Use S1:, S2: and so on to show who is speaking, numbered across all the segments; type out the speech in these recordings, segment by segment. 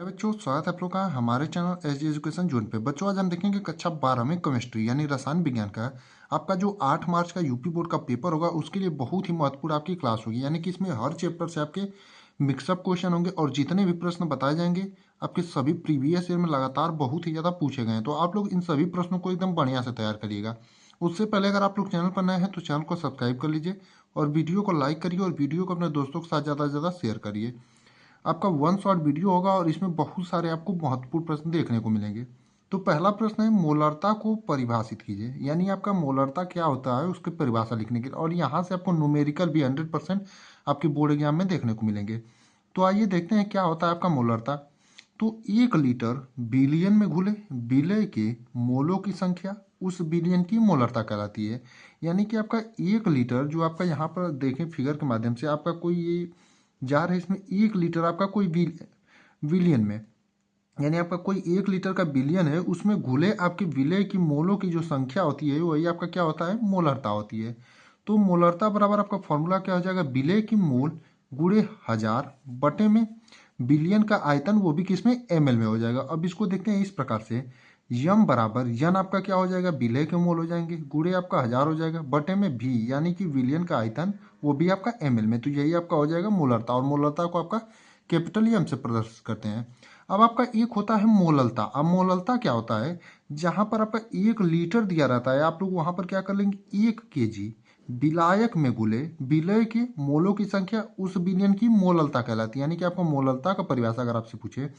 S1: बच्चों, स्वागत है आप लोग का हमारे channel S D education zone पे। बच्चों, आज हम देखेंगे कक्षा 12 में केमिस्ट्री यानी रसायन विज्ञान का आपका जो 8 मार्च का यूपी बोर्ड का पेपर होगा उसके लिए बहुत ही महत्वपूर्ण आपकी क्लास होगी। यानी कि इसमें हर चैप्टर से आपके मिक्सअप क्वेश्चन होंगे और जितने भी प्रश्न बताए जाएंगे आपके सभी प्रीवियस ईयर में लगातार बहुत ही ज़्यादा पूछे गए हैं। तो आप लोग इन सभी प्रश्नों को एकदम बढ़िया से तैयार करिएगा। उससे पहले अगर आप लोग चैनल पर नए हैं तो चैनल को सब्सक्राइब कर लीजिए और वीडियो को लाइक करिए और वीडियो को अपने दोस्तों के साथ ज़्यादा से ज़्यादा शेयर करिए। आपका वन शॉट वीडियो होगा और इसमें बहुत सारे आपको महत्वपूर्ण प्रश्न देखने को मिलेंगे। तो पहला प्रश्न है, मोलरता को परिभाषित कीजिए। यानी आपका मोलरता क्या होता है उसकी परिभाषा लिखने के लिए, और यहाँ से आपको न्यूमेरिकल भी 100% आपके बोर्ड एग्जाम में देखने को मिलेंगे। तो आइए देखते हैं क्या होता है आपका मोलरता। तो 1 लीटर बिलियन में घुले विलय के मोलों की संख्या उस बिलियन की मोलरता कहलाती है। यानी कि आपका 1 लीटर जो आपका यहाँ पर देखें फिगर के माध्यम से आपका कोई ये जा रहा है, इसमें 1 लीटर आपका कोई विलियन में, यानी आपका कोई 1 लीटर का बिलियन है उसमें घुले आपके विलय की मोलों की जो संख्या होती है वही आपका क्या होता है, मोलरता होती है। तो मोलरता बराबर आपका फॉर्मूला क्या हो जाएगा, विलय की मोल गुणे 1000 बटे में बिलियन का आयतन, वो भी किसमें, एमएल में हो जाएगा। अब इसको देखते हैं इस प्रकार से, यम बराबर यन आपका क्या हो जाएगा, विलय के मोल हो जाएंगे, गुणे आपका 1000 हो जाएगा, बटे में भी यानी कि विलियन का आयतन वो भी आपका एमएल में। तो यही आपका हो जाएगा मोलरता, और मोलरता को आपका कैपिटल एम से प्रदर्शित करते हैं। अब आपका एक होता है मोललता। अब मोललता क्या होता है, जहां पर आपका 1 लीटर दिया रहता है आप लोग वहां पर क्या कर लेंगे, 1 केजी विलायक में घुले विलय के मोलों की संख्या उस विलयन की मोललता कहलाती है। यानी कि आपको मोललता का परिभाषा अगर आपसे पूछे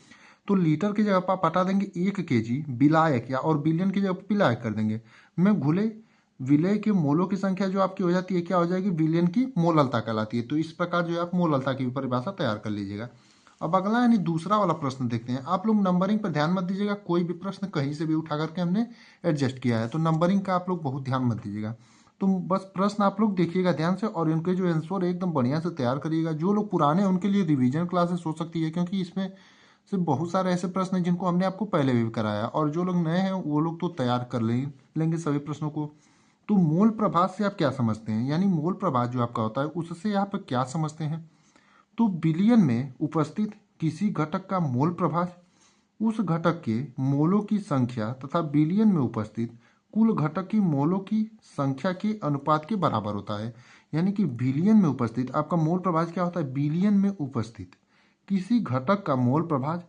S1: तो लीटर की जगह पर आप हटा देंगे 1 केजी विलायक, या और बिलियन की जगह पर विलायक कर देंगे, में घुले विलय के मोलों की संख्या जो आपकी हो जाती है क्या हो जाएगी, विलयन की मोललता कहलाती है। तो इस प्रकार जो है आप मोललता की परिभाषा तैयार कर लीजिएगा। अब अगला यानी दूसरा वाला प्रश्न देखते हैं। आप लोग नंबरिंग पर ध्यान मत दीजिएगा, कोई भी प्रश्न कहीं से भी उठा करके हमने एडजस्ट किया है, तो नंबरिंग का आप लोग बहुत ध्यान मत दीजिएगा। तो बस प्रश्न आप लोग देखिएगा ध्यान से और इनके जो आंसर है एकदम बढ़िया से तैयार करिएगा। जो लोग पुराने हैं उनके लिए रिवीजन क्लासेस हो सकती है, क्योंकि इसमें से बहुत सारे ऐसे प्रश्न हैं जिनको हमने आपको पहले भी कराया, और जो लोग नए हैं वो लोग तो तैयार कर लेंगे सभी प्रश्नों को। तो मूल प्रभाव से आप क्या समझते हैं, यानी मूल प्रभाव जो आपका होता है उससे आप क्या समझते हैं। तो बिलियन में उपस्थित किसी घटक का मोल प्रभाव उस घटक के मोलों की संख्या तथा बिलियन में उपस्थित कुल घटक की मोलों की संख्या के अनुपात के बराबर होता है। यानी कि बिलियन में उपस्थित आपका मोल प्रभाव क्या होता है, बिलियन में उपस्थित किसी घटक का मोल प्रभाव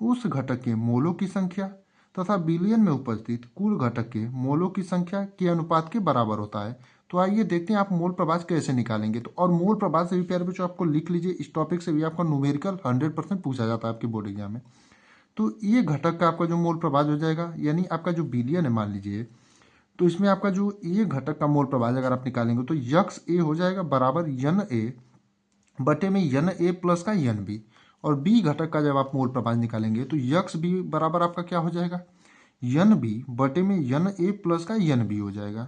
S1: उस घटक के मोलों की संख्या तथा बिलियन में उपस्थित कुल घटक के मोलों की संख्या के अनुपात के बराबर होता है। तो आइए देखते हैं आप मोल प्रभाव कैसे निकालेंगे। तो और मोल प्रभाव से भी प्यारे बच्चों आपको लिख लीजिए, इस टॉपिक से भी आपका न्यूमेरिकल 100% पूछा जाता है आपके बोर्ड एग्जाम में। तो ये घटक का आपका जो मोल प्रभाव हो जाएगा, यानी आपका जो बिलियन है मान लीजिए, तो इसमें आपका जो ये घटक का मोल प्रभाव अगर आप निकालेंगे तो यक्स ए हो जाएगा बराबर यन ए बटे में यन ए प्लस का यन बी, और बी घटक का जब आप मोल प्रभाव निकालेंगे तो यक्स बी बराबर आपका क्या हो जाएगा, यन बी बटे में यन ए प्लस का यन बी हो जाएगा।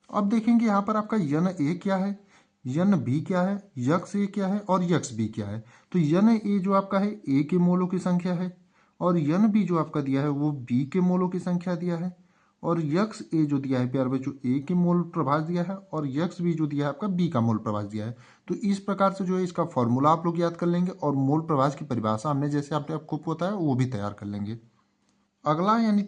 S1: अब देखेंगे यहाँ पर आपका यन ए क्या है, यन बी क्या है, यक्स ए क्या है और यक्स बी क्या है। तो यन ए जो आपका है ए के मोलों की संख्या है, और यन बी जो आपका दिया है वो बी के मोलों की संख्या दिया है, और यक्स ए जो दिया है प्यार बच्चों ए के मोल प्रभाव दिया है, और यक्स बी जो दिया है आपका बी का मोल प्रभाव दिया है। तो इस प्रकार से जो है इसका फॉर्मूला आप लोग याद कर लेंगे, और मोल प्रभाव की परिभाषा हमने जैसे आपको पता है वो भी तैयार कर लेंगे। अगला यानी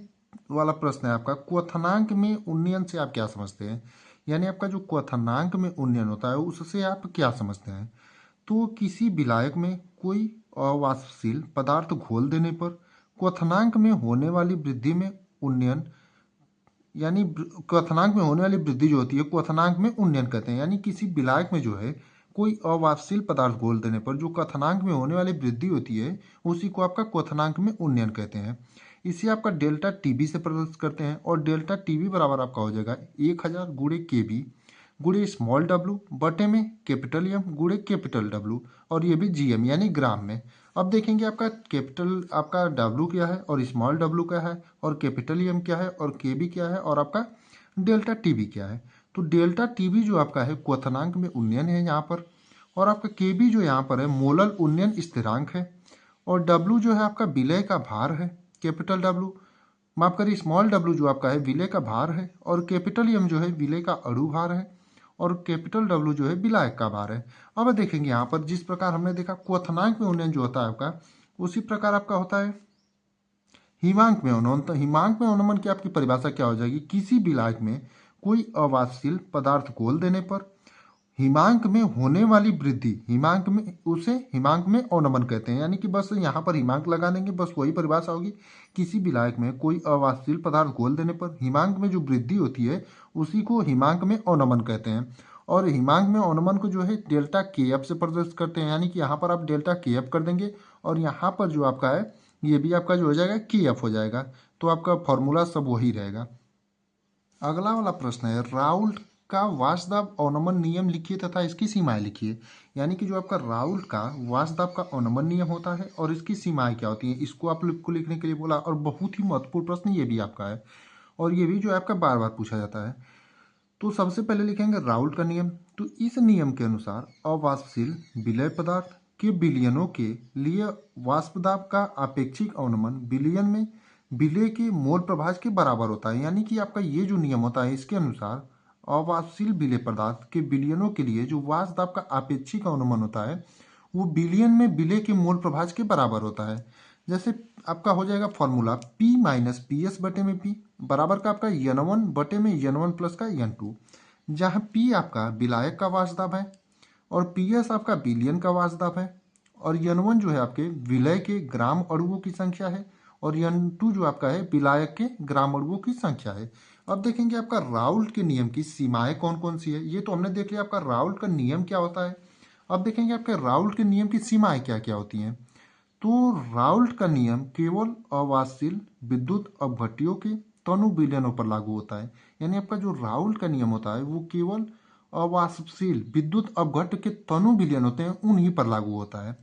S1: वाला प्रश्न है आपका, क्वथनांक में उन्नयन से आप क्या समझते हैं। यानी आपका जो क्वथनांक में उन्नयन होता है उससे आप क्या समझते हैं। तो किसी विलायक में कोई अवाष्पशील पदार्थ घोल देने पर क्वथनांक में होने वाली वृद्धि में उन्नयन, यानी क्वथनांक में होने वाली वृद्धि जो होती है क्वथनांक में उन्नयन कहते हैं। यानी किसी विलायक में जो है कोई अवाष्पशील पदार्थ घोल देने पर जो क्वथनांक में होने वाली वृद्धि होती है उसी को आपका क्वथनांक में उन्नयन कहते हैं। इसे आपका डेल्टा टीबी से प्रदर्शित करते हैं, और डेल्टा टीबी बराबर आपका हो जाएगा 1000 गुणे केबी गुणे स्मॉल डब्लू बटे में कैपिटल एम गुणे कैपिटल डब्लू, और ये भी जीएम यानी ग्राम में। अब देखेंगे आपका कैपिटल आपका डब्लू क्या है और स्मॉल डब्लू क्या है और कैपिटल एम क्या है और केबी क्या है और आपका डेल्टा टीबी क्या है। तो डेल्टा टीबी जो आपका है क्वथनांक में उन्नयन है यहाँ पर, और आपका केबी जो यहाँ पर है मोलल उन्नयन स्थिरांक है, और डब्लू जो है आपका विलय का भार है, कैपिटल डब्लू माफ करिए स्मॉल डब्लू जो आपका है विलय का भार है, और कैपिटल एम जो है विलय का अणु भार है, और कैपिटल डब्लू जो है विलायक का भार है। अब देखेंगे यहाँ पर जिस प्रकार हमने देखा क्वथनांक में उन्नयन जो होता है आपका उसी प्रकार आपका होता है हिमांक में अवनमन। तो हिमांक में अवनमन की आपकी परिभाषा क्या हो जाएगी, किसी विलायक में कोई अवाष्पशील पदार्थ घोल देने पर हिमांक में होने वाली वृद्धि, हिमांक में, उसे हिमांक में अवनमन कहते हैं। यानी कि बस यहाँ पर हिमांक लगा देंगे, बस वही परिभाषा होगी। किसी विलायक में कोई अवाष्पशील पदार्थ घोल देने पर हिमांक में जो वृद्धि होती है उसी को हिमांक में अवनमन कहते हैं। और हिमांक में अवनमन को जो है डेल्टा के एफ से प्रदर्शित करते हैं। यानी कि यहाँ पर आप डेल्टा के एफ कर देंगे और यहाँ पर जो आपका है ये भी आपका जो हो जाएगा के एफ हो जाएगा। तो आपका फॉर्मूला सब वही रहेगा। अगला वाला प्रश्न है राउल्ट का वाष्पदाब अवनमन नियम लिखिए तथा इसकी सीमाएं लिखिए। यानी कि जो आपका राउल्ट का वाष्पदाब का अवनमन नियम होता है और इसकी सीमाएं क्या होती हैं, इसको आप लोग को लिखने के लिए बोला। और बहुत ही महत्वपूर्ण प्रश्न ये भी आपका है और ये भी जो है आपका बार बार पूछा जाता है। तो सबसे पहले लिखेंगे राउल्ट का नियम। तो इस नियम के अनुसार अवाष्पशील विलय पदार्थ के विलयनों के लिए वाष्पदाब का अपेक्षिक अवनमन विलयन में विलय के मोल प्रभाज के बराबर होता है। यानी कि आपका ये जो नियम होता है इसके अनुसार अवाष्पशील विलय पदार्थ के विलयनों के लिए जो वाष्पदाब का अपेक्षिक अवनमन होता है वो विलयन में विलय के मोल प्रभाज के बराबर होता है। जैसे आपका हो जाएगा formula P minus P S बटे में P बराबर का आपका N1 बटे में N1 प्लस का N2, जहाँ P आपका विलायक का वाष्पदाब है और PS आपका विलयन का वाष्पदाब है और N1 जो है आपके विलय के ग्राम अणुओं की संख्या है और N2 जो आपका है विलायक के ग्राम अणुओं की संख्या है। अब देखेंगे आपका राउल्ट के नियम की सीमाएं कौन कौन सी है। ये तो हमने देख लिया आपका राउल्ट का नियम क्या होता है। अब देखेंगे आपके राउल्ट के नियम की सीमाएं क्या क्या होती हैं। तो राउल्ट का नियम केवल अवाष्पशील विद्युत अपघट्यों के तनु विलयनों पर लागू होता है। यानी आपका जो राउल्ट का नियम होता है वो केवल अवाष्पशील विद्युत अपघट्य के तनु विलयन होते हैं उन्हीं पर लागू होता है।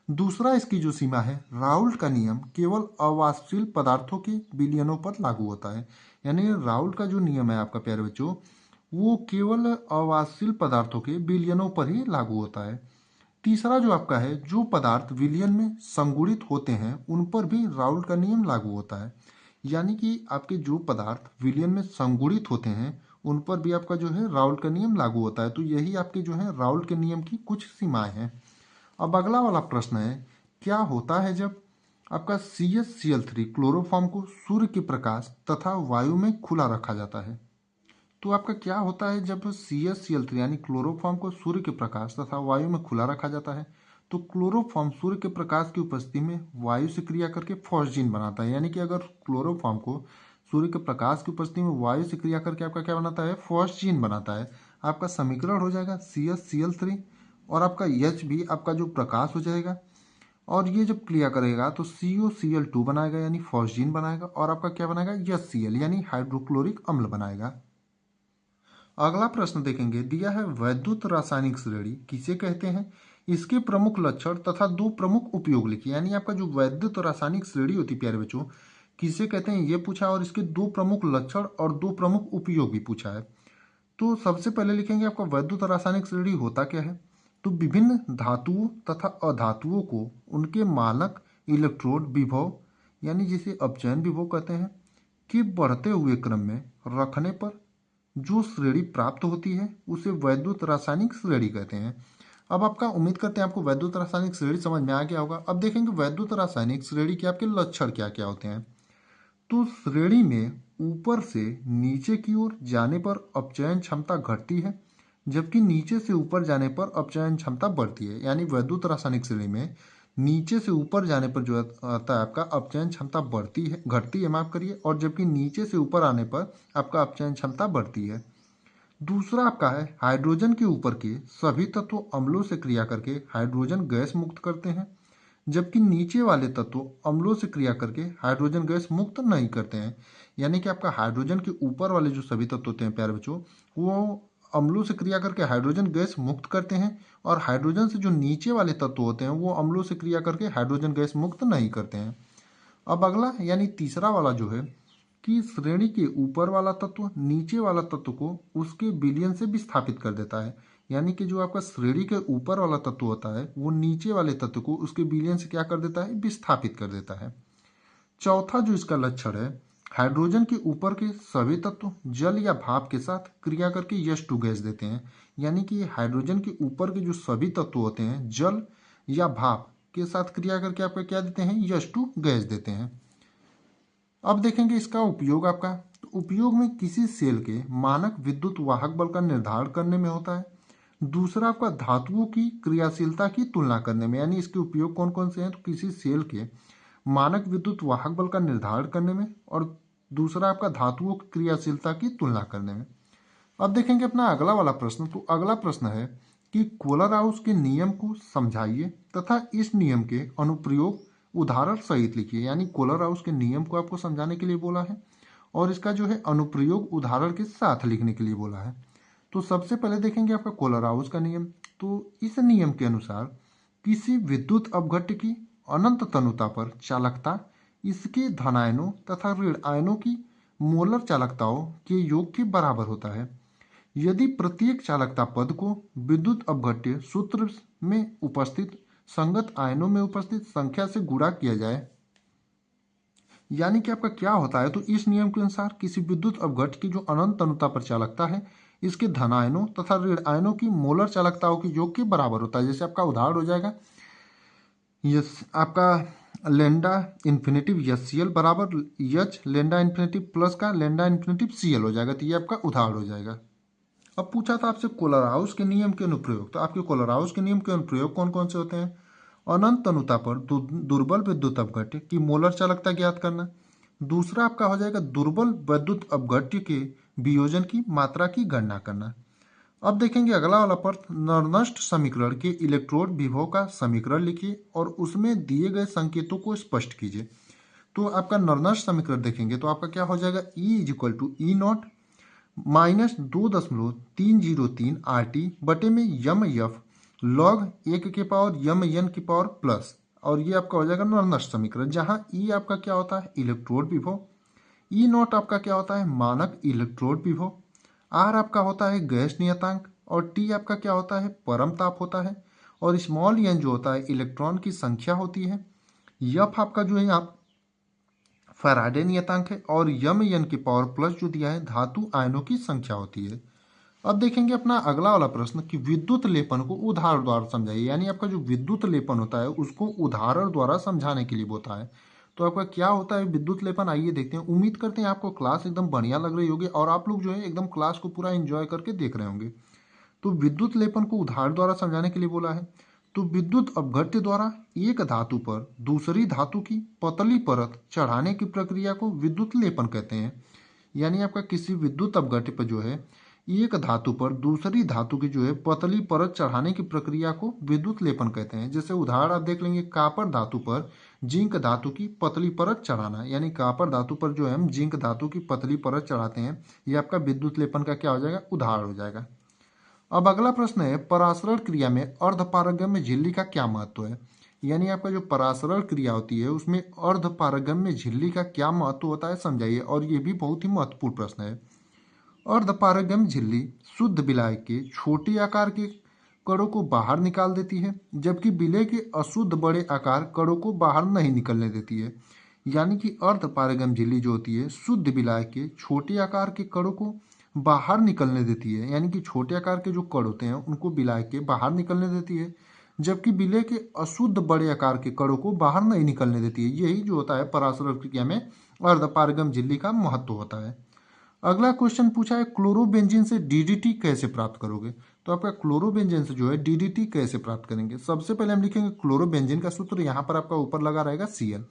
S1: दूसरा इसकी जो सीमा है राउल्ट का नियम केवल अवाष्पशील पदार्थों के विलयनों पर लागू होता है। यानी राउल्ट का जो नियम है आपका प्यारे बच्चों वो केवल अवाष्पशील पदार्थों के विलयनों पर ही लागू होता है। तीसरा जो आपका है जो पदार्थ विलयन में संगुणित होते हैं उन पर भी राउल्ट का नियम लागू होता है। यानी कि आपके जो पदार्थ विलयन में संगुणित होते हैं उन पर भी आपका जो है राउल्ट का नियम लागू होता है। तो यही आपके जो है राउल्ट के नियम की कुछ सीमाएं हैं। अब अगला वाला प्रश्न है क्या होता है जब आपका CH Cl3 क्लोरोफॉर्म को सूर्य के प्रकाश तथा वायु में खुला रखा जाता है। तो आपका क्या होता है जब CH Cl3 यानी क्लोरोफॉर्म को सूर्य के प्रकाश तथा वायु में खुला रखा जाता है। तो क्लोरोफॉर्म सूर्य के प्रकाश की उपस्थिति में वायु से क्रिया करके फॉस्जीन बनाता है। यानी कि अगर क्लोरोफॉर्म को सूर्य के प्रकाश की उपस्थिति में वायु से क्रिया करके आपका क्या बनाता है, फॉस्जीन बनाता है। आपका समीकरण हो जाएगा CH Cl3 और आपका H भी आपका जो प्रकाश हो जाएगा और ये जब क्रिया करेगा तो COCl2 बनाएगा यानी फॉस्जीन बनाएगा और आपका क्या बनाएगा HCl यानी हाइड्रोक्लोरिक अम्ल बनाएगा। अगला प्रश्न देखेंगे दिया है वैद्युत रासायनिक श्रेणी किसे कहते हैं, इसके प्रमुख लक्षण तथा दो प्रमुख उपयोग लिखिए। यानी आपका जो वैद्युत रासायनिक श्रेणी होती है प्यारे बच्चों किसे कहते हैं ये पूछा और इसके दो प्रमुख लक्षण और दो प्रमुख उपयोग भी पूछा है। तो सबसे पहले लिखेंगे आपका वैद्युत रासायनिक श्रेणी होता क्या है। तो विभिन्न धातुओं तथा अधातुओं को उनके मानक इलेक्ट्रोड विभव यानी जिसे अपचयन विभव कहते हैं कि बढ़ते हुए क्रम में रखने पर जो श्रेणी प्राप्त होती है उसे वैद्युत रासायनिक श्रेणी कहते हैं। अब आपका उम्मीद करते हैं आपको वैद्युत रासायनिक श्रेणी समझ में आ गया होगा। अब देखेंगे वैद्युत रासायनिक श्रेणी के आपके लक्षण क्या क्या होते हैं। तो श्रेणी में ऊपर से नीचे की ओर जाने पर अपचयन क्षमता घटती है जबकि नीचे से ऊपर जाने पर अपचयन क्षमता बढ़ती है। यानी वैद्युत रासायनिक श्रेणी में नीचे से ऊपर जाने पर जो आता है आपका अपचयन क्षमता बढ़ती है, घटती है माफ करिए, और जबकि नीचे से ऊपर आने पर आपका अपचयन क्षमता बढ़ती है। दूसरा आपका है हाइड्रोजन के ऊपर के सभी तत्व अम्लों से क्रिया करके हाइड्रोजन गैस मुक्त करते हैं जबकि नीचे वाले तत्व अम्लों से क्रिया करके हाइड्रोजन गैस मुक्त नहीं करते हैं। यानी कि आपका हाइड्रोजन के ऊपर वाले जो सभी तत्व होते हैं प्यारे बच्चों वो अम्लों से क्रिया करके हाइड्रोजन गैस मुक्त करते हैं और हाइड्रोजन से जो नीचे वाले तत्व होते हैं वो अम्लों से क्रिया करके हाइड्रोजन गैस मुक्त नहीं करते हैं। अब अगला यानी तीसरा वाला जो है कि श्रेणी के ऊपर वाला तत्व नीचे वाला तत्व को उसके विलयन से विस्थापित कर देता है। यानी कि जो आपका श्रेणी के ऊपर वाला तत्व होता है वो नीचे वाले तत्व को उसके विलयन से क्या कर देता है, विस्थापित कर देता है। चौथा जो इसका लक्षण है हाइड्रोजन के ऊपर के सभी तत्व जल या भाप के साथ क्रिया करके H2 गैस देते हैं। यानी कि हाइड्रोजन के ऊपर के जो सभी तत्व होते हैं जल या भाप के साथ क्रिया करके आपका क्या देते हैं, H2 गैस देते हैं। अब देखेंगे इसका उपयोग आपका, तो उपयोग में किसी सेल के मानक विद्युत वाहक बल का निर्धारण करने में होता है। दूसरा आपका धातुओं की क्रियाशीलता की तुलना करने में, यानी इसके उपयोग कौन कौन से हैं, तो किसी सेल के मानक विद्युत वाहक बल का निर्धारण करने में, और दूसरा आपका धातुओं की क्रियाशीलता की तुलना करने में। अब देखेंगे अपना अगला वाला प्रश्न। तो अगला प्रश्न है कि कोलर-हाउस के नियम को समझाइए तथा इस नियम के अनुप्रयोग उदाहरण सहित लिखिए। यानी कोलर-हाउस के नियम को आपको समझाने के लिए बोला है और इसका जो है अनुप्रयोग उदाहरण के साथ लिखने के लिए बोला है। तो सबसे पहले देखेंगे आपका कोलर-हाउस का नियम। तो इस नियम के अनुसार किसी विद्युत अपघट्य की अनंत तनुता पर चालकता इसके धनायनों तथा ऋण आयनों की मोलर चालकताओं के योग के बराबर होता है। यदि प्रत्येक चालकता पद को विद्युत अपघट्य सूत्र में उपस्थित संगत आयनों में उपस्थित संख्या से गुणा किया जाए, यानी कि आपका क्या होता है, तो इस नियम के अनुसार किसी विद्युत अपघट्य की जो अनंत तनुता पर चालकता है इसके धन आयनों तथा ऋण आयनों की मोलर चालकताओं के योग के बराबर होता है। जैसे आपका उदाहरण हो जाएगा यस आपका लेंडा इन्फिनेटिव एच बराबर एच लेंडा इन्फिनेटिव प्लस का लेंडा इन्फिनेटिव Cl हो जाएगा। तो ये आपका उदाहरण हो जाएगा। अब पूछा था आपसे कोलर-हाउस के नियम के अनुप्रयोग। तो आपके कोलर-हाउस के नियम के अनुप्रयोग कौन कौन से होते हैं, अनंत तनुता पर दुर्बल विद्युत अपघट्य की मोलर चालकता ज्ञात करना। दूसरा आपका हो जाएगा दुर्बल विद्युत अपघट्य के वियोजन की मात्रा की गणना करना। अब देखेंगे अगला वाला प्रश्न, नरनस्ट समीकरण के इलेक्ट्रोड विभव का समीकरण लिखिए और उसमें दिए गए संकेतों को स्पष्ट कीजिए। तो आपका नरनस्ट समीकरण देखेंगे तो आपका क्या हो जाएगा, E=E0 माइनस 2.303 RT बटे में यम एफ लॉग 1 के पावर यम एन की पावर प्लस, और ये आपका हो जाएगा नरनस्ट समीकरण, जहां ई आपका क्या होता है, इलेक्ट्रोड विभव, E0 आपका क्या होता है, मानक इलेक्ट्रोड विभव, आर आपका होता है गैस नियतांक, और टी आपका क्या होता है, परम ताप होता है, और स्मॉल एन जो होता है इलेक्ट्रॉन की संख्या होती है, एफ आपका जो है आप फैराडे नियतांक है, और यम एन की पावर प्लस जो दिया है धातु आयनों की संख्या होती है। अब देखेंगे अपना अगला वाला प्रश्न कि विद्युत लेपन को उदाहरण द्वारा समझाइए। यानी आपका जो विद्युत लेपन होता है उसको उदाहरण द्वारा समझाने के लिए होता है। तो आपका क्या होता है विद्युत लेपन, आइए देखते हैं। उम्मीद करते हैं आपको क्लास एकदम बढ़िया लग रही होगी और आप लोग जो है एकदम क्लास को पूरा एंजॉय करके देख रहे होंगे। तो विद्युत लेपन को उदाहरण द्वारा समझाने के लिए बोला है। तो विद्युत अपघट्य द्वारा एक धातु पर दूसरी धातु की पतली परत चढ़ाने की प्रक्रिया को विद्युत लेपन कहते हैं। यानी आपका किसी विद्युत अपघट्य पर जो है एक धातु पर दूसरी धातु की जो है पतली परत चढ़ाने की प्रक्रिया को विद्युत लेपन कहते हैं। जैसे उदाहरण आप देख लेंगे, कापर धातु पर जिंक धातु की पतली परत चढ़ाना, यानी कापर धातु पर जो है हम जिंक धातु की पतली परत चढ़ाते हैं, ये आपका विद्युत लेपन का क्या हो जाएगा, उदाहरण हो जाएगा। अब अगला प्रश्न है, परासरण क्रिया में अर्धपारगम्य झिल्ली का क्या महत्व है। यानी आपका जो परासरण क्रिया होती है उसमें अर्धपारगम्य झिल्ली का क्या महत्व होता है, समझाइए। और ये भी बहुत ही महत्वपूर्ण प्रश्न है। अर्धपारगम्य झिल्ली शुद्ध विलायक के छोटे आकार के कणों को बाहर निकाल देती है, जबकि विलय के अशुद्ध बड़े आकार कणों को बाहर नहीं निकलने देती है। यानी कि अर्धपारगम्य झिल्ली जो होती है शुद्ध विलायक के छोटे आकार के कणों को बाहर निकलने देती है, यानी कि छोटे आकार के जो कण होते हैं उनको विलायक के बाहर निकलने देती है, जबकि विलय के अशुद्ध बड़े आकार के कणों को बाहर नहीं निकलने देती है। यही जो होता है परासरण क्रिया में अर्धपारगम्य झिल्ली का महत्व होता है। अगला क्वेश्चन पूछा है, क्लोरोबेंजीन से डीडीटी कैसे प्राप्त करोगे। तो आपका क्लोरोबेंजीन से जो है डीडीटी कैसे प्राप्त करेंगे। सबसे पहले हम लिखेंगे क्लोरोबेंजीन का सूत्र, यहाँ पर आपका ऊपर लगा रहेगा Cl,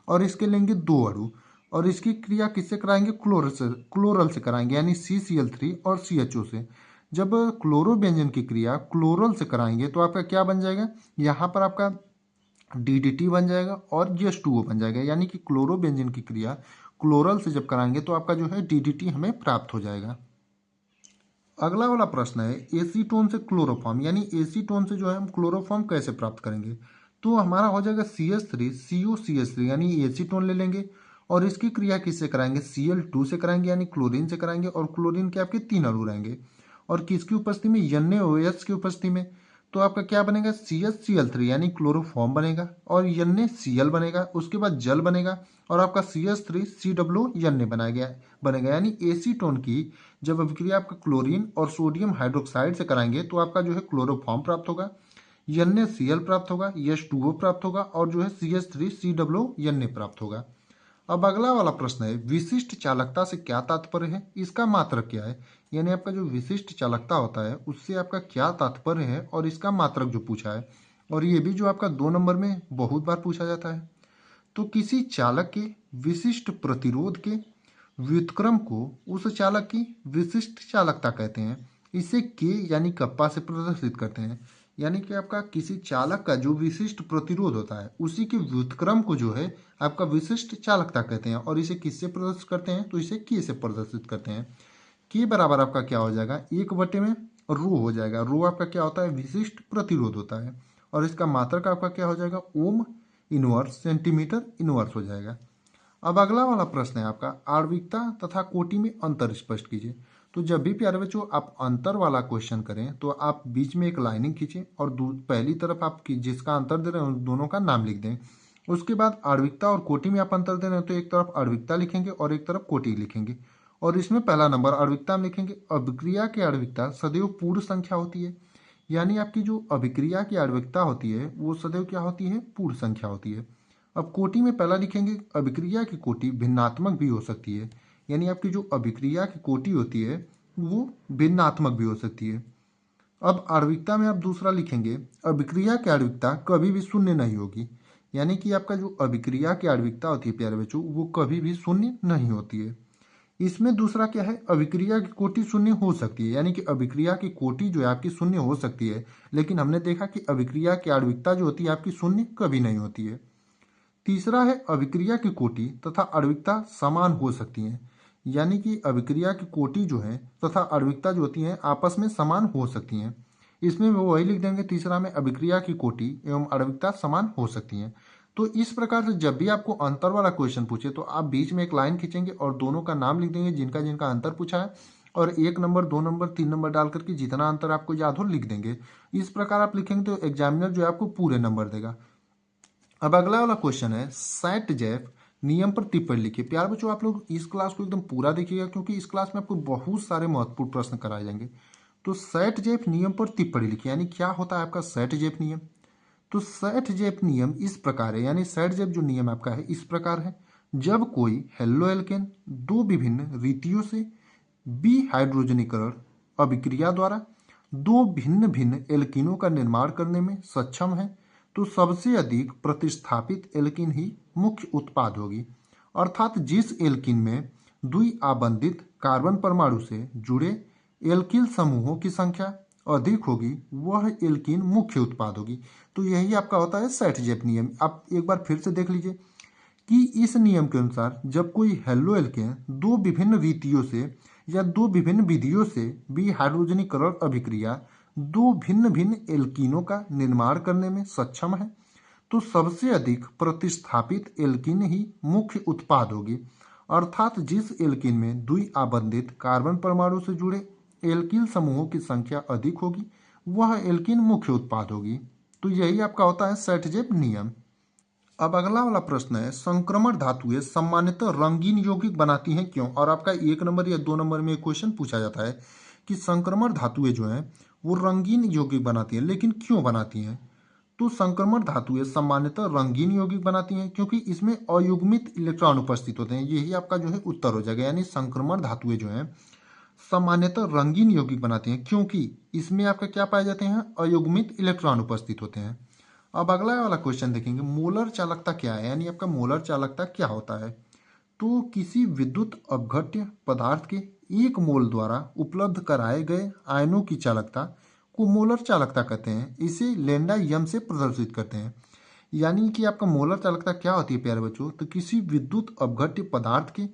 S1: और इसके लेंगे 2 अणु, और इसकी क्रिया किससे कराएंगे, क्लोरल से कराएंगे, यानी CCl3 और CHO से। जब क्लोरोबेंजीन की क्रिया क्लोरल से कराएंगे तो आपका क्या बन जाएगा, यहाँ पर आपका DDT बन जाएगा और H2O बन जाएगा। यानी कि क्लोरोबेंजीन की क्रिया क्लोरल से जब कराएंगे तो आपका जो है DDT हमें प्राप्त हो जाएगा। अगला वाला प्रश्न है, एसीटोन से क्लोरोफॉर्म, यानी एसीटोन से जो है हम क्लोरोफॉर्म कैसे प्राप्त करेंगे। तो हमारा हो जाएगा CH3COCH3, यानी एसीटोन ले लेंगे और इसकी क्रिया किससे कराएंगे, Cl2 से कराएंगे, यानी क्लोरीन से कराएंगे, और क्लोरीन के आपके 3 अणु रहेंगे, और किसकी उपस्थिति में, NaOH की उपस्थिति में। तो आपका क्या बनेगा, CHCl3 यानी क्लोरोफॉर्म बनेगा, और NaCl बनेगा, उसके बाद जल बनेगा, और आपका CH3COO बनेगा। यानी एसीटोन की जब अभिक्रिया आपका क्लोरीन और सोडियम हाइड्रोक्साइड से कराएंगे तो आपका जो है क्लोरोफॉर्म प्राप्त होगा। NaCl प्राप्त होगा, H2O प्राप्त होगा और जो है CH3COO प्राप्त होगा। अब अगला वाला प्रश्न है, विशिष्ट चालकता से क्या तात्पर्य है, इसका मात्रक क्या है। यानी आपका जो विशिष्ट चालकता होता है उससे आपका क्या तात्पर्य है और इसका मात्रक जो पूछा है, और ये भी जो आपका 2 नंबर में बहुत बार पूछा जाता है। तो किसी चालक के विशिष्ट प्रतिरोध के व्युत्क्रम को उस चालक की विशिष्ट चालकता कहते हैं। इसे के यानी कप्पा से प्रदर्शित करते हैं। यानी कि आपका किसी चालक का जो विशिष्ट प्रतिरोध होता है उसी के व्युत्क्रम को जो है आपका विशिष्ट चालकता कहते हैं। और इसे किससे प्रदर्शित करते हैं, तो इसे के से प्रदर्शित करते हैं। के बराबर आपका क्या हो जाएगा, 1/में रो हो जाएगा। रो आपका क्या होता है, विशिष्ट प्रतिरोध होता है। और इसका मात्रक आपका क्या हो जाएगा, ओम इनवर्स सेंटीमीटर इनवर्स हो जाएगा। अब अगला वाला प्रश्न है आपका, आणविकता तथा कोटि में अंतर स्पष्ट कीजिए। तो जब भी प्यारे बच्चों आप अंतर वाला क्वेश्चन करें तो आप बीच में एक लाइनिंग खींचें और पहली तरफ आप जिसका अंतर दे रहे हैं उन दोनों का नाम लिख दें। उसके बाद आणविकता और कोटि में आप अंतर दे रहे हैं तो एक तरफ आणविकता लिखेंगे और एक तरफ कोटि लिखेंगे। और इसमें पहला नंबर आणविकता में लिखेंगे। अभिक्रिया की आणविकता सदैव पूर्ण संख्या होती है। यानी आपकी जो अभिक्रिया की आणविकता होती है वो सदैव क्या होती है, पूर्ण संख्या होती है। अब कोटि में पहला लिखेंगे, अभिक्रिया की कोटि भिन्नात्मक भी हो सकती है। यानी आपकी जो अभिक्रिया की कोटि होती है वो भिन्नात्मक भी हो सकती है। अब आणविकता में आप दूसरा लिखेंगे, अभिक्रिया की आणविकता कभी भी शून्य नहीं होगी। यानी कि आपका जो अभिक्रिया की आणविकता होती है प्यारे बच्चों वो कभी भी शून्य नहीं होती है। इसमें दूसरा क्या है, अभिक्रिया की कोटि शून्य हो सकती है। यानी कि अभिक्रिया की कोटि जो है आपकी शून्य हो सकती है, लेकिन हमने देखा कि अभिक्रिया की आणविकता जो होती है आपकी शून्य कभी नहीं होती है। तीसरा है, अभिक्रिया की कोटि तथा आणविकता समान हो सकती हैं। यानी कि अभिक्रिया की कोटि जो है तथा आणविकता जो होती है आपस में समान हो सकती हैं। इसमें वो वही लिख देंगे, तीसरा में अभिक्रिया की कोटि एवं आणविकता समान हो सकती हैं। तो इस प्रकार से जब भी आपको अंतर वाला क्वेश्चन पूछे तो आप बीच में एक लाइन खींचेंगे और दोनों का नाम लिख देंगे जिनका जिनका अंतर पूछा है, और 1 नंबर 2 नंबर 3 नंबर डाल करके जितना अंतर आपको याद हो लिख देंगे। इस प्रकार आप लिखेंगे तो एग्जामिनर जो है आपको पूरे नंबर देगा। अब अगला वाला क्वेश्चन है, सेट जेफ नियम पर टिप्पणी लिखिए। प्यार बच्चों आप लोग इस क्लास को एकदम पूरा देखिएगा क्योंकि इस क्लास में आपको बहुत सारे महत्वपूर्ण प्रश्न कराए जाएंगे। तो सेट जेफ नियम पर टिप्पणी लिखिए, यानी क्या होता है आपका सेट जेफ नियम। तो सेट जेफ नियम इस प्रकार है, यानी सेट जेफ जो नियम आपका है इस प्रकार है, जब कोई हेलो एल्केन दो विभिन्न रीतियों से हाइड्रोजनीकरण अभिक्रिया द्वारा दो भिन्न भिन्न एल्कीनों का निर्माण करने में सक्षम है तो सबसे अधिक प्रतिस्थापित एल्कीन ही मुख्य उत्पाद होगी। अर्थात जिस एल्कीन में द्विआबंधित कार्बन परमाणु से जुड़े एल्किल समूहों की संख्या अधिक होगी वह एल्कीन मुख्य उत्पाद होगी। तो यही आपका होता है सेट जेफ नियम। आप एक बार फिर से देख लीजिए कि इस नियम के अनुसार जब कोई हेलो एल्केन दो विभिन्न रीतियों से या दो विभिन्न विधियों से हाइड्रोजनीकरण अभिक्रिया दो भिन्न भिन्न एल्कीनों का निर्माण करने में सक्षम है तो सबसे अधिक प्रतिस्थापित एल्कीन ही मुख्य उत्पाद होगी। अर्थात जिस एल्कीन में द्विआबंधित कार्बन परमाणु से जुड़े एल्किल समूहों की संख्या अधिक होगी वह एल्कीन मुख्य उत्पाद होगी। तो यही आपका होता है सेट जेफ नियम। अब अगला वाला प्रश्न है, संक्रमण धातुएं सामान्यतः रंगीन यौगिक बनाती हैं क्यों। और आपका 1 नंबर या 2 नंबर में क्वेश्चन पूछा जाता है कि संक्रमण धातुएं जो हैं वो रंगीन यौगिक बनाती हैं, लेकिन क्यों बनाती हैं। तो संक्रमण धातुएं सामान्यतः रंगीन यौगिक बनाती हैं क्योंकि इसमें अयुग्मित इलेक्ट्रॉन उपस्थित होते हैं। यही आपका जो है उत्तर हो जाएगा। यानी संक्रमण धातुएं जो हैं सामान्यतः रंगीन यौगिक बनाती हैं क्योंकि इसमें आपका क्या पाए जाते हैं, अयुग्मित इलेक्ट्रॉन उपस्थित होते हैं। अब अगला वाला क्वेश्चन देखेंगे, मोलर चालकता क्या है। यानी आपका मोलर चालकता क्या होता है। तो किसी विद्युत अपघट्य पदार्थ के 1 मोल द्वारा उपलब्ध कराए गए आयनों की चालकता को मोलर चालकता कहते हैं। इसे लैम्डा यम से प्रदर्शित करते हैं। यानी कि आपका मोलर चालकता क्या होती है प्यारे बच्चों, तो किसी विद्युत अपघट्य पदार्थ के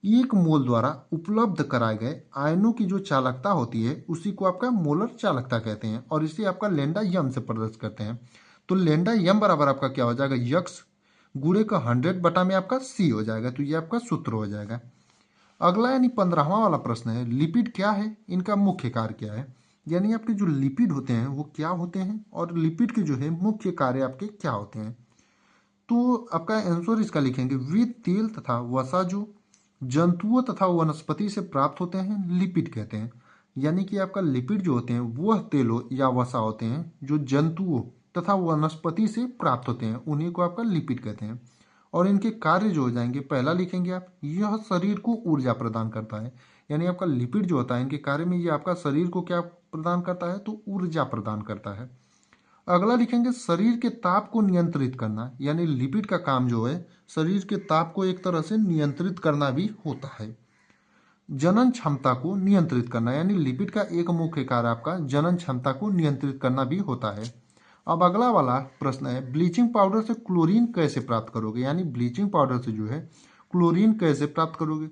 S1: 1 मोल द्वारा उपलब्ध कराए गए आयनों की जो चालकता होती है उसी को आपका मोलर चालकता कहते हैं और इसे आपका लैम्डा यम से प्रदर्शित करते हैं। तो लैम्डा यम बराबर आपका क्या हो जाएगा, यक्स गुणे का 100 बटा में आपका सी हो जाएगा। तो ये आपका सूत्र हो जाएगा। अगला यानी 15वां वाला प्रश्न है, लिपिड क्या है, इनका मुख्य कार्य क्या है। यानी आपके जो लिपिड होते हैं वो क्या होते हैं और लिपिड के जो है मुख्य कार्य आपके क्या होते हैं। तो आपका आंसर इसका लिखेंगे, वे तेल तथा वसा जो जंतुओं तथा वनस्पति से प्राप्त होते हैं लिपिड कहते हैं। यानी कि आपका लिपिड जो होते हैं वह तेलों या वसा होते हैं जो जंतुओं तथा वनस्पति से प्राप्त होते हैं, उन्हीं को आपका लिपिड कहते हैं। और इनके कार्य जो हो जाएंगे, पहला लिखेंगे आप, यह शरीर को ऊर्जा प्रदान करता है। यानी आपका लिपिड जो होता है इनके कार्य में ये आपका शरीर को क्या प्रदान करता है, तो ऊर्जा प्रदान करता है। अगला लिखेंगे शरीर के ताप को नियंत्रित करना, यानी लिपिड का काम जो है शरीर के ताप को एक तरह से नियंत्रित करना भी होता है। जनन क्षमता को नियंत्रित करना, यानी लिपिड का एक मुख्य कार्य आपका जनन क्षमता को नियंत्रित करना भी होता है। अब अगला वाला प्रश्न है, ब्लीचिंग पाउडर से क्लोरीन कैसे प्राप्त करोगे, यानी ब्लीचिंग पाउडर से जो है क्लोरीन कैसे प्राप्त करोगे।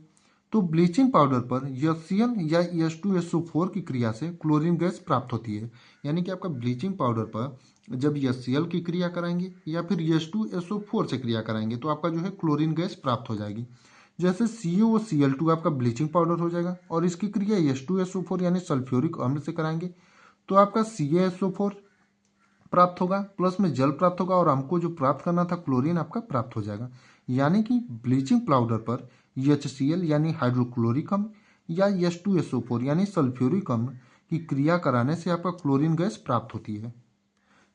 S1: तो ब्लीचिंग पाउडर पर HCl या H2SO4 की क्रिया से क्लोरीन गैस प्राप्त होती है। यानी कि आपका ब्लीचिंग पाउडर पर जब HCl की क्रिया कराएंगे या फिर H2SO4 से क्रिया कराएंगे तो आपका जो है क्लोरीन गैस प्राप्त हो जाएगी। जैसे CaOCl2 आपका ब्लीचिंग पाउडर हो जाएगा और इसकी क्रिया H2SO4 यानी सल्फ्यूरिक अम्ल से कराएंगे तो आपका CaSO4 प्राप्त होगा, प्लस में जल प्राप्त होगा और हमको जो प्राप्त करना था क्लोरीन आपका प्राप्त हो जाएगा। यानी कि ब्लीचिंग पाउडर पर HCl यानी हाइड्रोक्लोरिक अम्ल या H2SO4 यानी सल्फ्यूरिक अम्ल की क्रिया कराने से आपका क्लोरीन गैस प्राप्त होती है।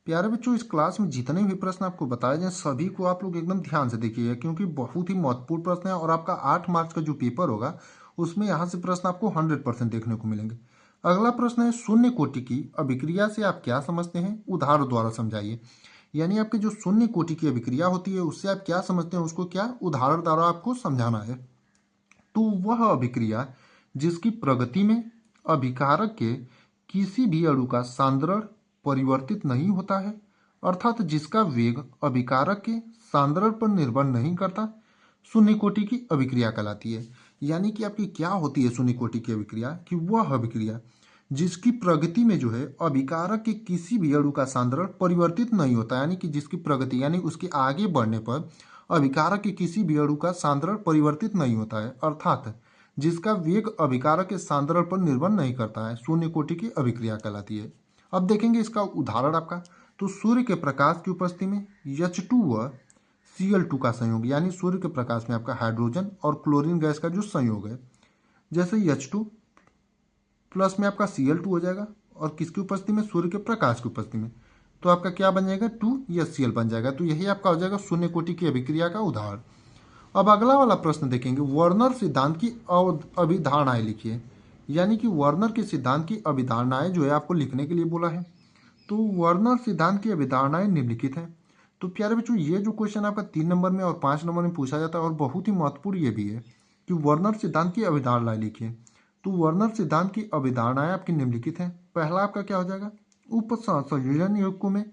S1: प्यारे बच्चों, इस क्लास में जितने भी प्रश्न आपको बताए जाए सभी को आप लोग एकदम ध्यान से देखिएगा, क्योंकि बहुत ही महत्वपूर्ण प्रश्न है और आपका 8 मार्क्स का जो पेपर होगा उसमें यहाँ से प्रश्न आपको 100% देखने को मिलेंगे। अगला प्रश्न है, शून्य कोटि की अभिक्रिया से आप क्या समझते हैं, उदाहरण द्वारा समझाइए। यानी आपके जो शून्य कोटि की अभिक्रिया होती है उससे आप क्या समझते हैं, उसको क्या उदाहरण द्वारा आपको समझाना है। तो वह अभिक्रिया जिसकी प्रगति में अभिकारक के किसी भी अणु का सांद्रण परिवर्तित नहीं होता है, अर्थात जिसका वेग अभिकारक के सांद्रण पर निर्भर नहीं करता, शून्य कोटि की अभिक्रिया कहलाती है। यानी कि आपकी क्या होती है शून्य कोटि की अभिक्रिया, कि वह अभिक्रिया जिसकी प्रगति में जो है अभिकारक के किसी भी अणु का सांद्रण परिवर्तित नहीं होता, यानी कि जिसकी प्रगति यानी उसके आगे बढ़ने पर अभिकारक के किसी भी अणु का सांद्रण परिवर्तित नहीं होता है, अर्थात जिसका वेग अभिकारक के सांद्रण पर निर्भर नहीं करता है, शून्य कोटि की अभिक्रिया कहलाती है। अब देखेंगे इसका उदाहरण आपका, तो सूर्य के प्रकाश की उपस्थिति में H2 व Cl2 का संयोग, यानी सूर्य के प्रकाश में आपका हाइड्रोजन और क्लोरीन गैस का जो संयोग है, जैसे H2 प्लस में आपका Cl2 हो जाएगा और किसकी उपस्थिति में, सूर्य के प्रकाश की उपस्थिति में, तो आपका क्या बन जाएगा, 2HCl बन जाएगा। तो यही आपका हो जाएगा शून्य कोटि की अभिक्रिया का उदाहरण। अब अगला वाला प्रश्न देखेंगे, वर्नर सिद्धांत की अभिधारणाएं लिखिए। यानी कि वर्नर के सिद्धांत की अभिधारणाएं जो है आपको लिखने के लिए बोला है। तो वर्नर सिद्धांत की अभिधारणाएं निम्नलिखित हैं। तो प्यारे बच्चों, ये जो क्वेश्चन आपका 3 नंबर में और 5 नंबर में पूछा जाता है और बहुत ही महत्वपूर्ण ये भी है कि वर्नर सिद्धांत की अभिधारणाएं लिखिए। तो वर्नर सिद्धांत की अभिधारणाएं आपकी निम्नलिखित हैं। पहला आपका क्या हो जाएगा, उपसंयोजन युग्म में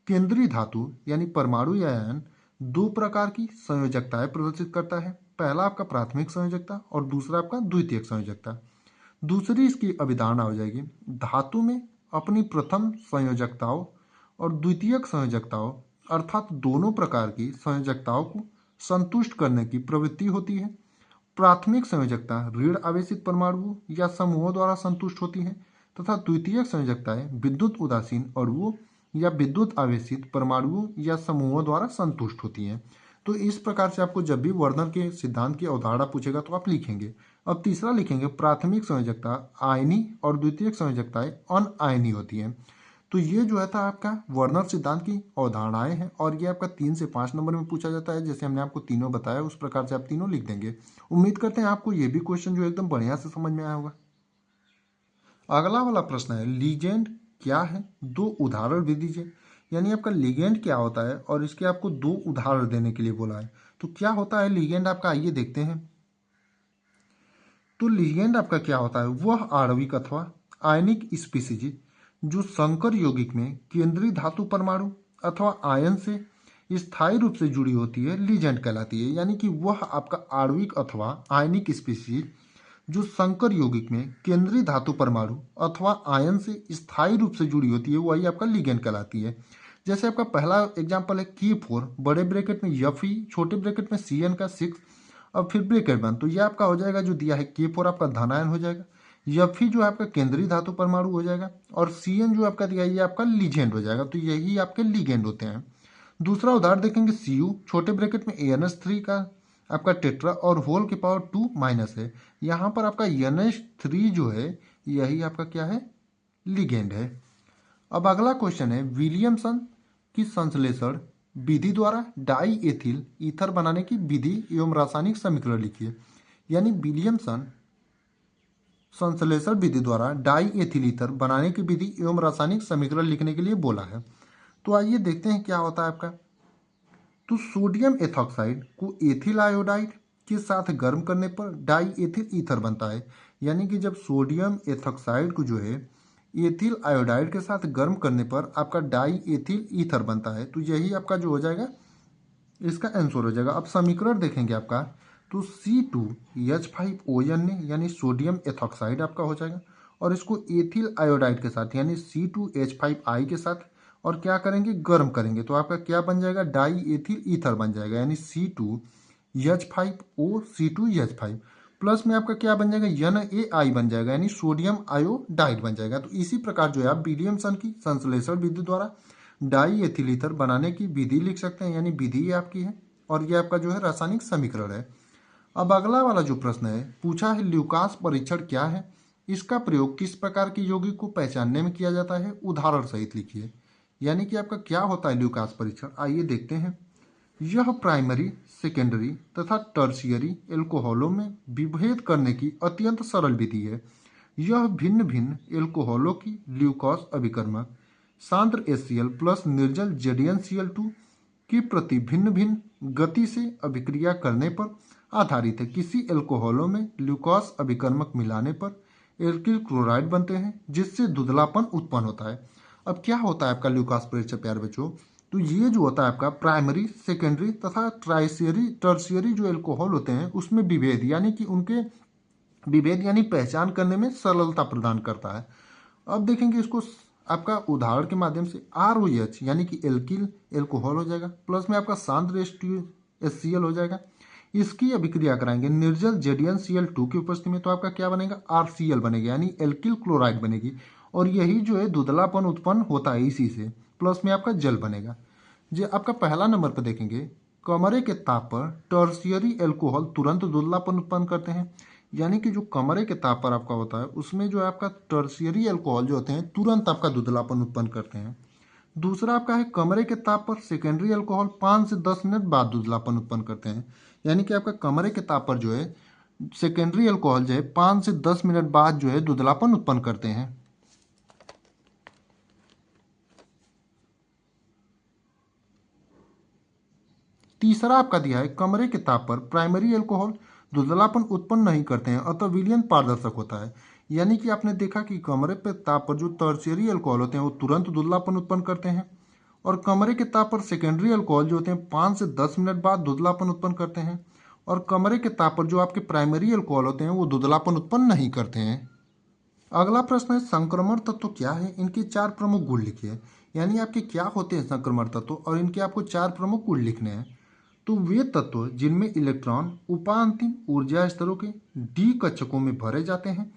S1: केंद्रीय धातु यानी परमाणु या आयन दो प्रकार की संयोजकताएं प्रदर्शित करता है। पहला आपका प्राथमिक संयोजकता और दूसरा आपका द्वितीयक संयोजकता। दूसरी इसकी अभिधारणा हो जाएगी, धातु में अपनी प्रथम संयोजकताओं और द्वितीयक संयोजकताओं अर्थात दोनों प्रकार की संयोजकताओं को संतुष्ट करने की प्रवृत्ति होती है। प्राथमिक संयोजकता ऋण आवेशित परमाणुओं या समूहों द्वारा संतुष्ट होती है तथा द्वितीयक संयोजकताएं विद्युत उदासीन अणुओं या विद्युत आवेशित परमाणुओं या समूहों द्वारा संतुष्ट होती हैं। तो इस प्रकार से आपको जब भी वर्नर के सिद्धांत की अवधारणा पूछेगा तो आप लिखेंगे। अब तीसरा लिखेंगे, प्राथमिक संयोजकता आयनी और द्वितीयक संयोजकताएं अनआयनी होती हैं। तो ये जो है था आपका वर्नर सिद्धांत की अवधारणाएं हैं और ये आपका 3 से 5 नंबर में पूछा जाता है। जैसे हमने आपको तीनों बताया उस प्रकार से आप तीनों लिख देंगे। उम्मीद करते हैं आपको ये भी क्वेश्चन जो एकदम बढ़िया से समझ में आया होगा। अगला वाला प्रश्न है, लीजेंड क्या है, दो उदाहरण भी दीजिए। यानी आपका लिगेंड क्या होता है और इसके आपको दो उदाहरण देने के लिए बोला है। तो क्या होता है लिगेंड आपका, आइए देखते हैं। तो लिगेंड आपका क्या होता है, वह आणविक अथवा आयनिक स्पीसीज जो संकर यौगिक में केंद्रीय धातु परमाणु अथवा आयन से स्थायी रूप से जुड़ी होती है, लीजेंड कहलाती है। यानी कि वह आपका आणविक अथवा आयनिक स्पीसीज जो संकर यौगिक में केंद्रीय धातु परमाणु अथवा आयन से स्थायी रूप से जुड़ी होती है, वही आपका लिगेंड कहलाती है। जैसे आपका पहला एग्जांपल है K4 बड़े ब्रैकेट में Fe छोटे ब्रैकेट में Cn का 6 अब फिर ब्रैकेट बंद। तो ये आपका हो जाएगा जो दिया है K4 आपका धनायन हो जाएगा, Fe जो आपका केंद्रीय धातु परमाणु हो जाएगा और Cn जो आपका दिया है ये आपका लीजेंड हो जाएगा। तो यही आपके लीगेंड होते हैं। दूसरा उदाहरण देखेंगे Cu छोटे ब्रैकेट में AnH3 का आपका टेट्रा और होल के पावर 2 माइनस है। यहाँ पर आपका NH3 जो है यही आपका क्या है, लिगेंड है। अब अगला क्वेश्चन है, विलियमसन की संश्लेषण विधि द्वारा डाई एथिल ईथर बनाने की विधि एवं रासायनिक समीकरण लिखिए। यानी विलियमसन संश्लेषण विधि द्वारा डाई एथिल ईथर बनाने की विधि एवं रासायनिक समीकरण लिखने के लिए बोला है। तो आइए देखते हैं क्या होता है आपका। तो सोडियम एथॉक्साइड को एथिल आयोडाइड के साथ गर्म करने पर डाई एथिल ईथर बनता है। यानी कि जब सोडियम एथॉक्साइड को जो है एथिल आयोडाइड के साथ गर्म करने पर आपका डाई एथिल ईथर बनता है। तो यही आपका जो हो जाएगा इसका आंसर हो जाएगा। अब समीकरण देखेंगे आपका, तो C2H5ON यानी सोडियम एथॉक्साइड आपका हो जाएगा, और इसको एथिल आयोडाइड के साथ यानी C2H5I के साथ और क्या करेंगे, गर्म करेंगे, तो आपका क्या बन जाएगा, डाई एथिल ईथर बन जाएगा। यानी C2H5O C2H5 प्लस में आपका क्या बन जाएगा, NaI बन जाएगा, यानी सोडियम आयोडाइड बन जाएगा। तो इसी प्रकार जो है आप विलियमसन की संश्लेषण विधि द्वारा डाई एथिल ईथर बनाने की विधि लिख सकते हैं, यानी विधि ये आपकी है, और ये आपका जो है रासायनिक समीकरण है। अब अगला वाला जो प्रश्न है पूछा है, ल्यूकास परीक्षण क्या है, इसका प्रयोग किस प्रकार की यौगिक को पहचानने में किया जाता है, उदाहरण सहित लिखिए। यानी कि आपका क्या होता है ल्यूकास परीक्षण, आइए देखते हैं। यह प्राइमरी, सेकेंडरी तथा टर्शियरी एल्कोहलों में विभेद करने की अत्यंत सरल विधि है। यह भिन्न भिन्न एल्कोहलों की ल्यूकॉस अभिकर्मक सांद्र HCl प्लस निर्जल ZnCl2 के प्रति भिन्न भिन्न गति से अभिक्रिया करने पर आधारित है। किसी एल्कोहलों में ल्यूकॉस अभिकर्मक मिलाने पर एल्किल क्लोराइड बनते हैं, जिससे धुंधलापन उत्पन्न होता है। अब क्या होता है आपका ल्यूकास परीक्षण प्यारे बच्चों, तो ये जो होता है आपका प्राइमरी, सेकेंडरी तथा टर्शियरी जो एल्कोहल होते हैं उसमें विभेद यानी कि उनके विभेद यानी पहचान करने में सरलता प्रदान करता है। अब देखेंगे इसको आपका उदाहरण के माध्यम से। ROH यानी कि एल्किल एल्कोहल हो जाएगा, प्लस में आपका सांद्र HCl हो जाएगा, इसकी अभिक्रिया कराएंगे निर्जल ZnCl2 की उपस्थिति में, तो आपका क्या बनेगा, RCl बनेगा, यानी एल्किल क्लोराइड बनेगी, और यही जो है धुंधलापन उत्पन्न होता है इसी से, प्लस में आपका जल बनेगा। जो आपका पहला नंबर पर देखेंगे, कमरे के ताप पर टर्शियरी एल्कोहल तुरंत धुंधलापन उत्पन्न करते हैं। यानी कि जो कमरे के ताप पर आपका होता है उसमें जो है आपका टर्शियरी एल्कोहल जो होते हैं तुरंत आपका धुंधलापन उत्पन्न करते हैं। दूसरा आपका है, कमरे के ताप पर सेकेंडरी एल्कोहल 5 से 10 मिनट बाद धुंधलापन उत्पन्न करते हैं। यानी कि आपका कमरे के ताप पर जो है सेकेंडरी एल्कोहल जो है 5 से 10 मिनट बाद जो है धुंधलापन उत्पन्न करते हैं। तीसरा आपका दिया है, कमरे के ताप पर प्राइमरी एल्कोहल धुंधलापन उत्पन्न नहीं करते हैं, अतः विलयन पारदर्शक होता है। यानी कि आपने देखा कि कमरे पे ताप पर जो टर्शियरी एल्कोहल होते हैं वो तुरंत धुंधलापन उत्पन्न करते हैं, और कमरे के ताप पर सेकेंडरी एल्कोहल जो होते हैं 5 से 10 मिनट बाद धुंधलापन उत्पन्न करते हैं, और कमरे के ताप पर जो आपके प्राइमरी एल्कोहल होते हैं वो धुंधलापन उत्पन्न नहीं करते हैं। अगला प्रश्न है, संक्रमण तत्व क्या है, इनके 4 प्रमुख गुण लिखिए। यानी आपके क्या होते हैं संक्रमण तत्व, और इनके आपको 4 प्रमुख गुण लिखने हैं। तो वे तत्व जिनमें इलेक्ट्रॉन उपांतिम ऊर्जा स्तरों के डी कक्षकों में भरे जाते हैं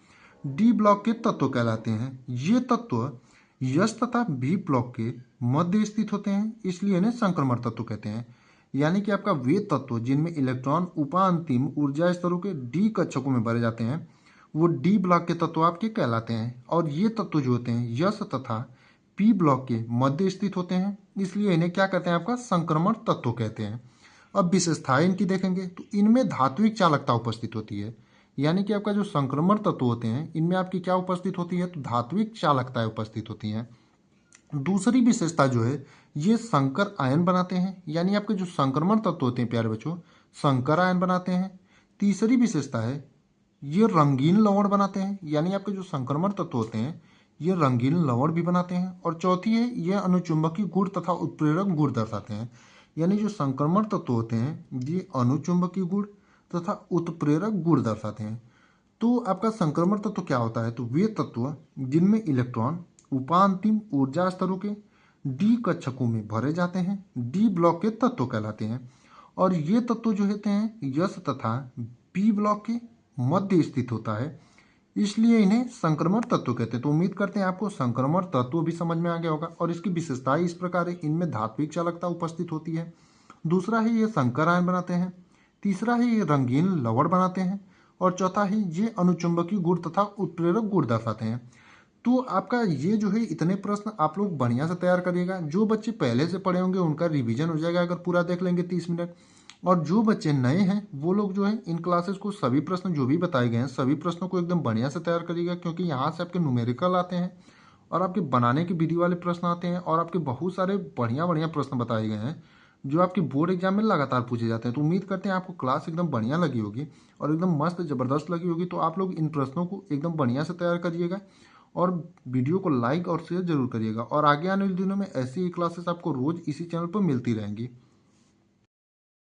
S1: डी ब्लॉक के तत्व कहलाते हैं। ये तत्व यस तथा बी ब्लॉक के मध्य स्थित होते हैं, इसलिए इन्हें संक्रमण तत्व कहते हैं। यानी कि आपका वे तत्व जिनमें इलेक्ट्रॉन उपांतिम ऊर्जा स्तरों के डी कक्षकों में भरे जाते हैं वो डी ब्लॉक के तत्व आपके कहलाते हैं, और ये तत्व जो होते हैं यस तथा पी ब्लॉक के मध्य स्थित होते हैं, इसलिए इन्हें क्या कहते हैं, आपका संक्रमण तत्व कहते हैं। अब विशेषताएं इनकी देखेंगे, तो इनमें धात्विक चालकता उपस्थित होती है। यानी कि आपका जो संक्रमण तत्व होते हैं इनमें आपकी क्या उपस्थित होती है, तो धात्विक चालकताएं उपस्थित होती हैं। दूसरी विशेषता जो है ये संकर आयन बनाते हैं, यानी आपके जो संक्रमण तत्व होते हैं प्यारे बच्चों संकर आयन बनाते हैं। तीसरी विशेषता है ये रंगीन लवण बनाते हैं, यानी आपके जो संक्रमण तत्व होते हैं ये रंगीन लवण भी बनाते हैं। और चौथी है ये अनुचुंबकीय गुण तथा उत्प्रेरक गुण दर्शाते हैं, यानी जो संक्रमण तत्व होते हैं ये अनुचुंबकीय गुण तथा उत्प्रेरक गुण दर्शाते हैं। तो आपका संक्रमण तत्व क्या होता है, तो वे तत्व जिनमें इलेक्ट्रॉन उपांतिम ऊर्जा स्तरों के डी कक्षकों में भरे जाते हैं डी ब्लॉक के तत्व कहलाते हैं, और ये तत्व जो होते हैं यस तथा पी ब्लॉक के मध्य स्थित होता है, इसलिए इन्हें संक्रमण तत्व कहते हैं। तो उम्मीद करते हैं आपको संक्रमण तत्व भी समझ में आ गया होगा, और इसकी विशेषताएं इस प्रकार है, इनमें धात्विक चालकता उपस्थित होती है। दूसरा है ये संकर आयन बनाते हैं। तीसरा है ये रंगीन लवण बनाते हैं। और चौथा है ये अनुचुंबकीय गुण तथा उत्प्रेरक गुण दर्शाते हैं। तो आपका ये जो है इतने प्रश्न आप लोग बढ़िया से तैयार करिएगा। जो बच्चे पहले से पढ़े होंगे उनका रिवीजन हो जाएगा अगर पूरा देख लेंगे 30 मिनट। और जो बच्चे नए हैं वो लोग जो है इन क्लासेस को सभी प्रश्न जो भी बताए गए हैं सभी प्रश्नों को एकदम बढ़िया से तैयार करिएगा, क्योंकि यहाँ से आपके न्यूमेरिकल आते हैं और आपके बनाने की विधि वाले प्रश्न आते हैं और आपके बहुत सारे बढ़िया बढ़िया प्रश्न बताए गए हैं जो आपके बोर्ड एग्जाम में लगातार पूछे जाते हैं। तो उम्मीद करते हैं आपको क्लास एकदम बढ़िया लगी होगी और एकदम मस्त ज़बरदस्त लगी होगी। तो आप लोग इन प्रश्नों को एकदम बढ़िया से तैयार करिएगा और वीडियो को लाइक और शेयर जरूर करिएगा। और आगे आने वाले दिनों में ऐसी ही क्लासेस आपको रोज़ इसी चैनल पर मिलती रहेंगी।